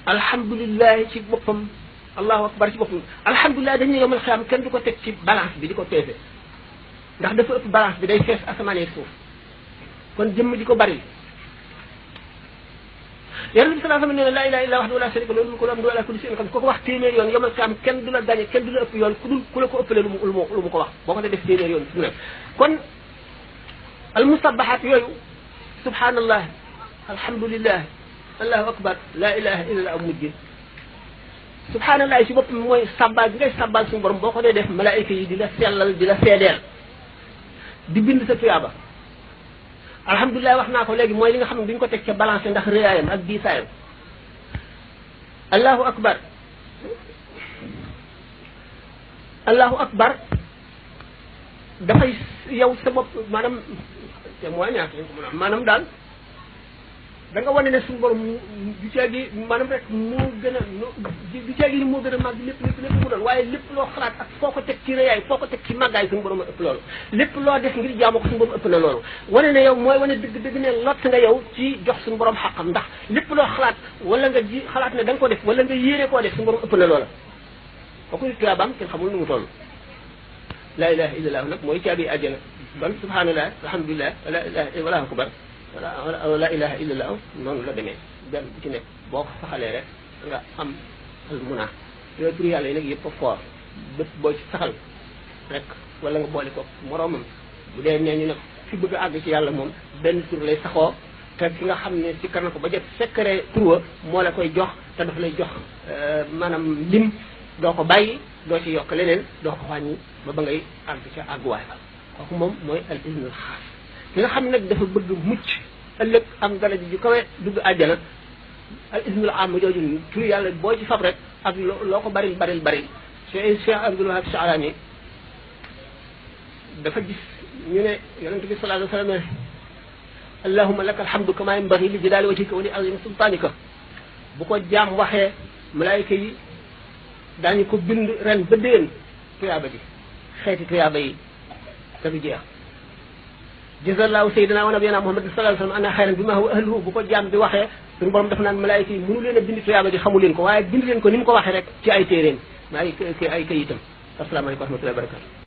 alhamdulilah ci boppam allahu akbar ci boppam alhamdulilah dañuy yomal xiyam kenn du ko teg ci balance bi di ko peese ndax dafa ëpp balance bi day fees asamaan ak suuf kon jëmm di ko bari yonent bi sallallahu alayhi wa sallam nee na laa ilaaha illa wahdahu laa sharika lahu mulku wa hamdu ala kulli shay'in qadir ko wax téeméer yoon yomal xiyam kenn du la gañe kenn du la ëpp yoon ku la ko ëppale lu mu ko wax boo ko def téeméer yoon su nekk kon al musabbahat yooyu subhanallah alhamdulillah allahu akbar la ilaha illa allah mujj subhanallah si boppam mooy sabbal bi ngay sabbal suñu borom boo ko dee def malaayika yi di la sellal di la seedeel di bind sa tuyaaba alhamdulilah wax naa ko léegi mooy li nga xam ne duñ ko teg ca balance ndax réyaayam ak diisaayam allahu akbar allahu akbar dafay yow sa bopp maanaam te mooy ñaata lañ ko mën a wax maanaam daal da nga wane ne suñu borom du caagi maanaam rek moo gën a du caagi ni moo gën a màgg lépp mu doon waaye lépp loo xalaat ak foo ko teg ci réyaay foo ko teg ci màggaay suñu borom a ëpp loolu lépp loo def ngir jaamu ko suñu borom ëpp na loolu wane ne yow mooy wane dëgg ne lott nga yow ci jox suñu borom xaqam ndax lépp loo xalaat wala nga ji xalaat ne da nga ko def wala nga yéene koo def suñu borom ëpp na loola kooku ni tuyaabaam kenn xamul nu mu toll la ilaha illallah nag mooy caabi àjjana kon subhanallah alhamdulillah la ilaha wallahu akbar wala la ilaha illallah noonu la demee benn bu ci nekk boo ko saxalee rek nga am al muna yooyu tur yàlla yi nag yëpp a foor bët boo ci saxal rek wala nga boole ko moroomam bu dee nee ñu nag fi bëgg a àgg ci yàlla moom benn tur lay saxoo te ki nga xam ne si kar na ko ba jot secret tur moo la koy jox te daf lay jox maanaam lim doo ko bàyyi doo ci yokk leneen doo ko wàññi ba ngay àgg ca àgguwaay ba kooku moom mooy al iznul xaas ki nga xam ne nag dafa bëgg mucc ëllëg am daraja ju kawe dugg àjjana al iznul am jooju tur yàlla boo ci fab rek ak loo ko baril Cheikh Abdul Wahab Sha'rani dafa gis ñu ne yonente bi sallallahu alayhi wa sallam allahumma laka alhamdu kama yanbaghi li jalaali wajhika wa li azimi sultanika bu ko jaam waxee malaayika yi daañu ko bind ren ba déwén tuyaaba ji xeeti tuyaaba yi te du jeex jazallahu sayyidina wa nabiyana muhammad sallallahu alayhi wa sallam ana xayran bima huwa ahluhu bu ko jaam bi waxee suñu borom dafa naan malaayika yi mënu leen a bind tuyaaba ji xamu leen ko waaye bind leen ko ni mu ko waxee rek ci ay téeréem ay kayitam asalaamaaleykum wa rahmatullahi wa barakatu